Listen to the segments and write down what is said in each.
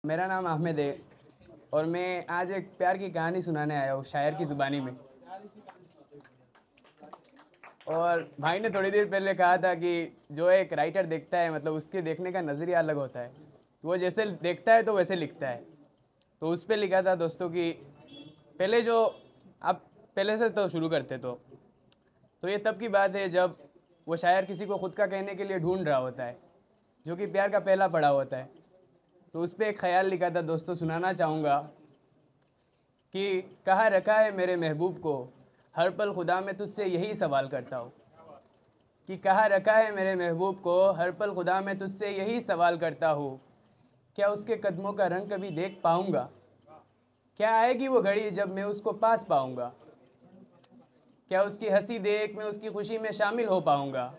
मेरा नाम अहमद है और मैं आज एक प्यार की कहानी सुनाने आया हूँ शायर की ज़ुबानी में। और भाई ने थोड़ी देर पहले कहा था कि जो एक राइटर देखता है मतलब उसके देखने का नज़रिया अलग होता है, तो वो जैसे देखता है तो वैसे लिखता है। तो उस पर लिखा था दोस्तों कि पहले जो आप पहले से तो शुरू करते तो ये तब की बात है जब वो शायर किसी को ख़ुद का कहने के लिए ढूंढ रहा होता है, जो कि प्यार का पहला पड़ाव होता है। तो उस पर एक ख्याल लिखा था दोस्तों, सुनाना चाहूँगा कि कहाँ रखा है मेरे महबूब को, हर पल खुदा मैं तुझसे यही सवाल करता हूँ। कि कहाँ रखा है मेरे महबूब को, हर पल खुदा मैं तुझसे यही सवाल करता हूँ। क्या उसके कदमों का रंग कभी देख पाऊँगा? क्या आएगी वो घड़ी जब मैं उसको पास पाऊँगा? क्या उसकी हंसी देख मैं उसकी खुशी में शामिल हो पाऊँगा?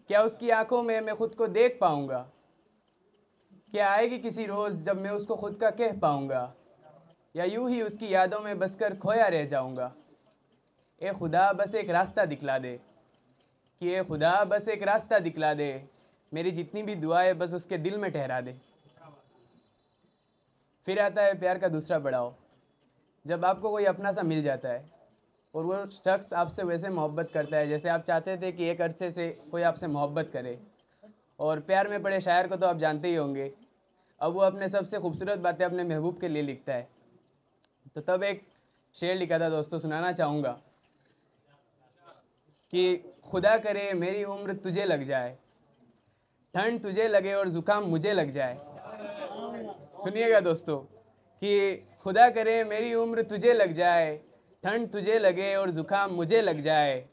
क्या उसकी आंखों में मैं खुद को देख पाऊँगा? क्या आएगी किसी रोज़ जब मैं उसको खुद का कह पाऊँगा, या यूं ही उसकी यादों में बसकर खोया रह जाऊँगा? ए खुदा बस एक रास्ता दिखला दे, कि ए खुदा बस एक रास्ता दिखला दे, मेरी जितनी भी दुआएं बस उसके दिल में ठहरा दे। फिर आता है प्यार का दूसरा पड़ाव, जब आपको कोई अपना सा मिल जाता है और वो शख्स आपसे वैसे मोहब्बत करता है जैसे आप चाहते थे कि एक अरसे से कोई आपसे मोहब्बत करे। और प्यार में पड़े शायर को तो आप जानते ही होंगे, अब वो अपने सबसे खूबसूरत बातें अपने महबूब के लिए लिखता है। तो तब एक शेर लिखा था दोस्तों, सुनाना चाहूँगा कि खुदा करे मेरी उम्र तुझे लग जाए, ठंड तुझे लगे और ज़ुकाम मुझे लग जाए। सुनिएगा दोस्तों कि खुदा करे मेरी उम्र तुझे लग जाए, ठंड तुझे लगे और ज़ुकाम मुझे लग जाए,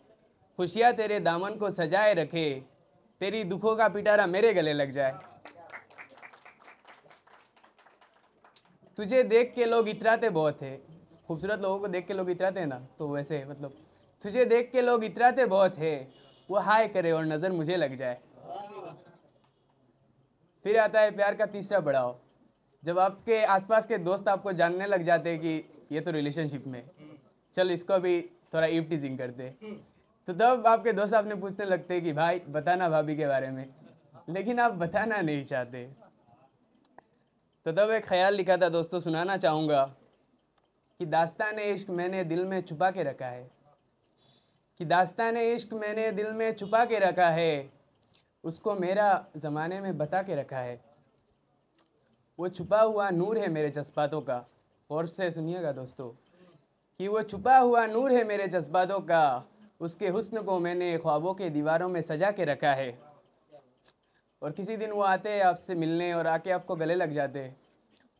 खुशियाँ तेरे दामन को सजाए रखे, तेरी दुखों का पिटारा मेरे गले लग जाए। तुझे देख के लोग इतराते बहुत है, खूबसूरत लोगों को देख के लोग इतराते हैं ना, तो वैसे मतलब तुझे देख के लोग इतराते बहुत है, वो हाय करे और नज़र मुझे लग जाए। फिर आता है प्यार का तीसरा पड़ाव, जब आपके आसपास के दोस्त आपको जानने लग जाते हैं कि ये तो रिलेशनशिप में, चल इसको भी थोड़ा ईव टीजिंग करते, तो तब आपके दोस्त आपने पूछने लगते हैं कि भाई बताना भाभी के बारे में, लेकिन आप बताना नहीं चाहते। तो तब एक ख्याल लिखा था दोस्तों, सुनाना चाहूँगा कि दास्तान इश्क मैंने दिल में छुपा के रखा है, कि दास्तान इश्क मैंने दिल में छुपा के रखा है, उसको मेरा ज़माने में बता के रखा है। वो छुपा हुआ नूर है मेरे जज्बातों का, गौर से सुनिएगा दोस्तों, कि वो छुपा हुआ नूर है मेरे जज्बातों का, उसके हुस्न को मैंने ख्वाबों के दीवारों में सजा के रखा है। और किसी दिन वो आते हैं आपसे मिलने और आके आपको गले लग जाते हैं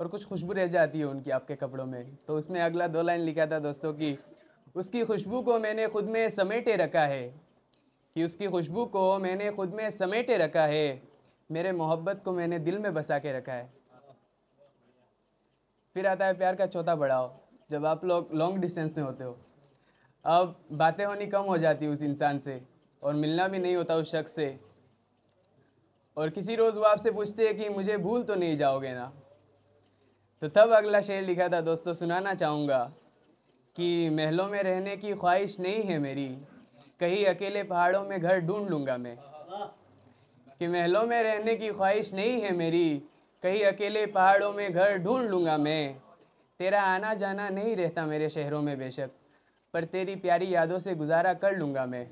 और कुछ खुशबू रह जाती है उनकी आपके कपड़ों में। तो उसमें अगला 2 लाइन लिखा था दोस्तों कि उसकी खुशबू को मैंने खुद में समेटे रखा है, कि उसकी खुशबू को मैंने खुद में समेटे रखा है, मेरे मोहब्बत को मैंने दिल में बसा के रखा है। फिर आता है प्यार का चौथा पड़ाव, जब आप लोग लॉन्ग डिस्टेंस में होते हो, अब बातें होनी कम हो जाती है उस इंसान से और मिलना भी नहीं होता उस शख्स से, और किसी रोज़ वो आपसे पूछते हैं कि मुझे भूल तो नहीं जाओगे ना। तो तब अगला शेर लिखा था दोस्तों, सुनाना चाहूँगा कि महलों में रहने की ख्वाहिश नहीं है मेरी, कहीं अकेले पहाड़ों में घर ढूंढ लूँगा मैं। कि महलों में रहने की ख्वाहिश नहीं है मेरी, कहीं अकेले पहाड़ों में घर ढूंढ लूँगा मैं। तेरा आना जाना नहीं रहता मेरे शहरों में बेशक, पर तेरी प्यारी यादों से गुजारा कर लूँगा मैं।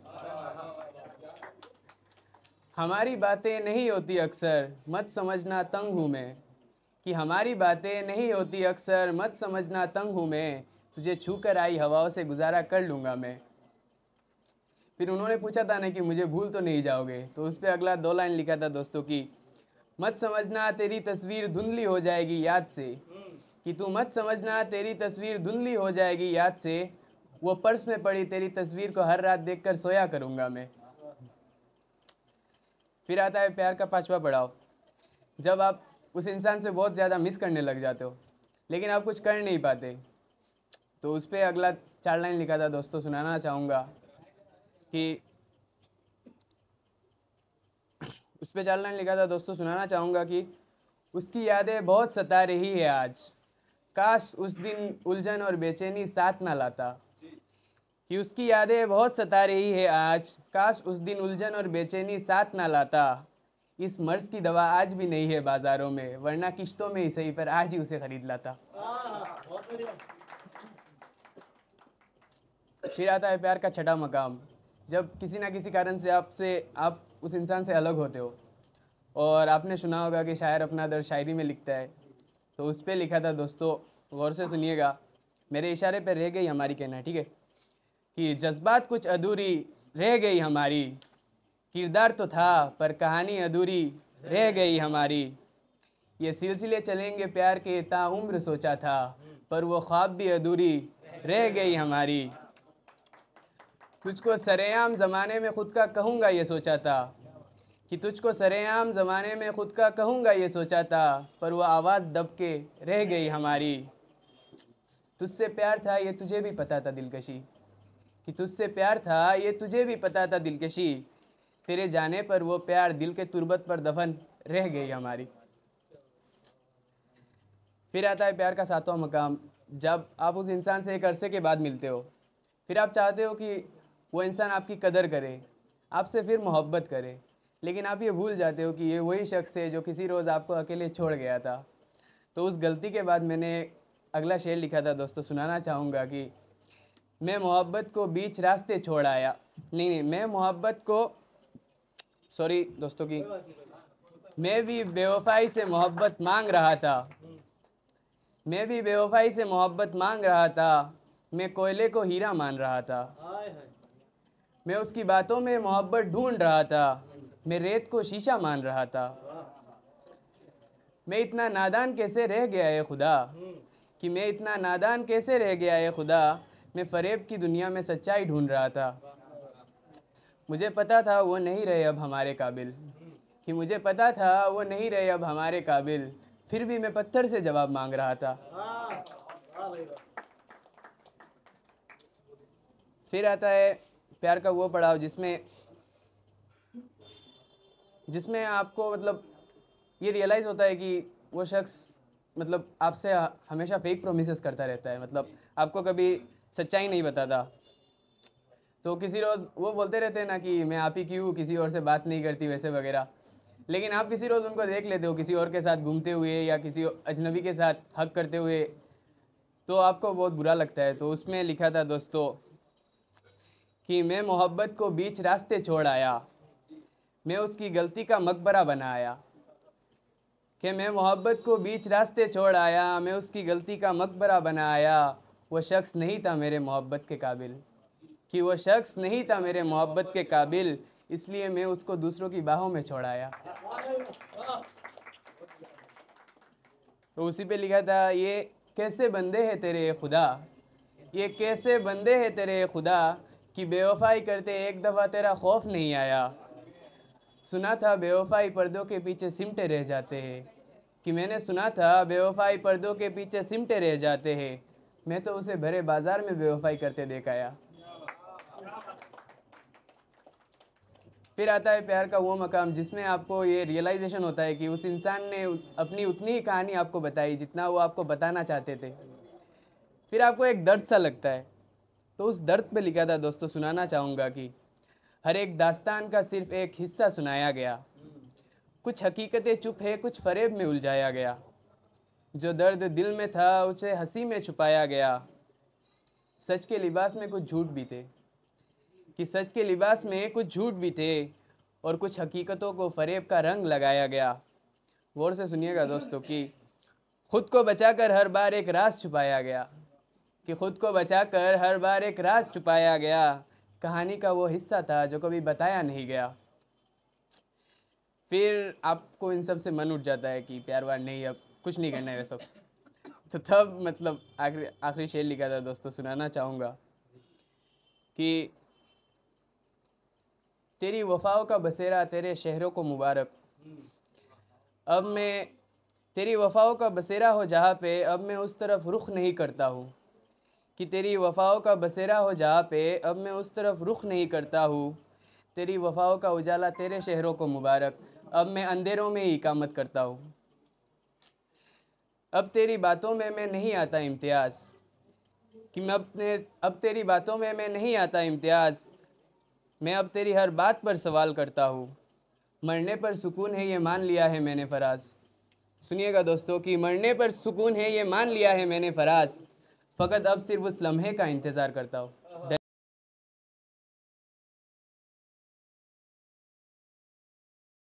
हमारी बातें नहीं होती अक्सर, मत समझना तंग हूँ मैं, कि हमारी बातें नहीं होती अक्सर, मत समझना तंग हूँ मैं, तुझे छू कर आई हवाओं से गुजारा कर लूँगा मैं। फिर उन्होंने पूछा था ना कि मुझे भूल तो नहीं जाओगे, तो उस पर अगला 2 लाइन लिखा था दोस्तों कि मत समझना तेरी तस्वीर धुंधली हो जाएगी याद से, कि तू मत समझना तेरी तस्वीर धुंधली हो जाएगी याद से, वो पर्स में पड़ी तेरी तस्वीर को हर रात देखकर सोया करूँगा मैं। फिर आता है प्यार का पांचवा पड़ाव, जब आप उस इंसान से बहुत ज़्यादा मिस करने लग जाते हो लेकिन आप कुछ कर नहीं पाते। तो उस पर अगला 4 लाइन लिखा था दोस्तों, सुनाना चाहूँगा कि उस पर 4 लाइन लिखा था दोस्तों, सुनाना चाहूँगा कि उसकी यादें बहुत सता रही है आज, काश उस दिन उलझन और बेचैनी साथ ना लाता। कि उसकी यादें बहुत सता रही है आज, काश उस दिन उलझन और बेचैनी साथ ना लाता। इस मर्ज की दवा आज भी नहीं है बाज़ारों में, वरना किश्तों में ही सही पर आज ही उसे ख़रीद लाता। फिर आता है प्यार का छठा मकाम, जब किसी ना किसी कारण से आप उस इंसान से अलग होते हो। और आपने सुना होगा कि शायर अपना दर्द शायरी में लिखता है, तो उस पर लिखा था दोस्तों, गौर से सुनिएगा, मेरे इशारे पर रह गई हमारी कहना है, ठीक है, कि जज्बात कुछ अधूरी रह गई हमारी, किरदार तो था पर कहानी अधूरी रह गई हमारी, ये सिलसिले चलेंगे प्यार के ताउम्र सोचा था, पर वो ख्वाब भी अधूरी रह गई हमारी, तुझको सरेआम ज़माने में ख़ुद का कहूँगा ये सोचा था, कि तुझको सरेआम ज़माने में ख़ुद का कहूँगा ये सोचा था, पर वो आवाज़ दब के रह गई हमारी, तुझसे प्यार था ये तुझे भी पता था दिलकशी, कि तुझसे प्यार था ये तुझे भी पता था दिलकशी, तेरे जाने पर वो प्यार दिल के तुरबत पर दफन रह गई हमारी। फिर आता है प्यार का सातवां मकाम, जब आप उस इंसान से एक अरसे के बाद मिलते हो, फिर आप चाहते हो कि वो इंसान आपकी कदर करे, आपसे फिर मोहब्बत करे, लेकिन आप ये भूल जाते हो कि ये वही शख्स है जो किसी रोज़ आपको अकेले छोड़ गया था। तो उस गलती के बाद मैंने अगला शेर लिखा था दोस्तों, सुनाना चाहूँगा कि मैं मोहब्बत को बीच रास्ते छोड़ आया, नहीं मैं मोहब्बत को, सॉरी दोस्तों की, मैं भी बेवफाई से मोहब्बत मांग रहा था, मैं भी बेवफाई से मोहब्बत मांग रहा था, मैं कोयले को हीरा मान रहा था, मैं उसकी बातों में मोहब्बत ढूंढ रहा था, मैं रेत को शीशा मान रहा था, मैं इतना नादान कैसे रह गया है खुदा, कि मैं इतना नादान कैसे रह गया है खुदा, मैं फ़रेब की दुनिया में सच्चाई ढूंढ रहा था, मुझे पता था वो नहीं रहे अब हमारे काबिल, कि मुझे पता था वो नहीं रहे अब हमारे काबिल, फिर भी मैं पत्थर से जवाब मांग रहा था। फिर आता है प्यार का वो पड़ाव जिसमें आपको मतलब ये रियलाइज़ होता है कि वो शख्स मतलब आपसे हमेशा फेक प्रोमिसेस करता रहता है, मतलब आपको कभी सच्चाई नहीं बताता। तो किसी रोज़ वो बोलते रहते हैं ना कि मैं आप ही क्यों किसी और से बात नहीं करती वैसे वगैरह, लेकिन आप किसी रोज़ उनको देख लेते हो किसी और के साथ घूमते हुए या किसी अजनबी के साथ हक करते हुए, तो आपको बहुत बुरा लगता है। तो उसमें लिखा था दोस्तों कि मैं मोहब्बत को बीच रास्ते छोड़ आया, मैं उसकी गलती का मकबरा बनाया, कि मैं मोहब्बत को बीच रास्ते छोड़ आया, मैं उसकी गलती का मकबरा बनाया, वो शख्स नहीं था मेरे मोहब्बत के काबिल, कि वो शख्स नहीं था मेरे मोहब्बत के काबिल, इसलिए मैं उसको दूसरों की बाहों में छोड़ाया। तो उसी पे लिखा था, ये कैसे बंदे हैं तेरे खुदा, ये कैसे बंदे हैं तेरे खुदा, कि बेवफाई करते एक दफ़ा तेरा खौफ नहीं आया, सुना था बेवफाई पर्दों के पीछे सिमटे रह जाते हैं, कि मैंने सुना था बेवफाई पर्दों के पीछे सिमटे रह जाते हैं, मैं तो उसे भरे बाजार में बेवफाई करते देख आया। फिर आता है प्यार का वो मकाम जिसमें आपको ये रियलाइजेशन होता है कि उस इंसान ने अपनी उतनी ही कहानी आपको बताई जितना वो आपको बताना चाहते थे, फिर आपको एक दर्द सा लगता है। तो उस दर्द पे लिखा था दोस्तों, सुनाना चाहूँगा कि हर एक दास्तान का सिर्फ एक हिस्सा सुनाया गया, कुछ हकीकतें चुप है कुछ फरेब में उलझाया गया, जो दर्द दिल में था उसे हंसी में छुपाया गया, सच के लिबास में कुछ झूठ भी थे, कि सच के लिबास में कुछ झूठ भी थे और कुछ हकीकतों को फरेब का रंग लगाया गया। गौर से सुनिएगा दोस्तों कि खुद को बचाकर हर बार एक राज छुपाया गया, कि खुद को बचाकर हर बार एक राज छुपाया गया, कहानी का वो हिस्सा था जो कभी बताया नहीं गया। फिर आपको इन सब से मन उठ जाता है कि प्यार वार नहीं, अब कुछ नहीं करना है वैसा। तो तब मतलब आखिरी शेर लिखा था दोस्तों, सुनाना चाहूँगा कि तेरी वफ़ाओं का बसेरा तेरे शहरों को मुबारक, अब मैं तेरी वफ़ाओं का बसेरा हो जहाँ पे, अब मैं उस तरफ रुख नहीं करता हूँ, कि तेरी वफ़ाओं का बसेरा हो जहाँ पे, अब मैं उस तरफ रुख नहीं करता हूँ, तेरी वफ़ाओं का उजाला तेरे शहरों को मुबारक, अब मैं अंधेरों में ही इकामत करता हूँ, अब तेरी बातों में मैं नहीं आता इम्तियाज़, कि अब तेरी बातों में मैं नहीं आता इम्तियाज़, मैं अब तेरी हर बात पर सवाल करता हूँ, मरने पर सुकून है ये मान लिया है मैंने फराज। सुनिएगा दोस्तों कि मरने पर सुकून है ये मान लिया है मैंने फराज, फ़कत अब सिर्फ उस लम्हे का इंतज़ार करता हूँ।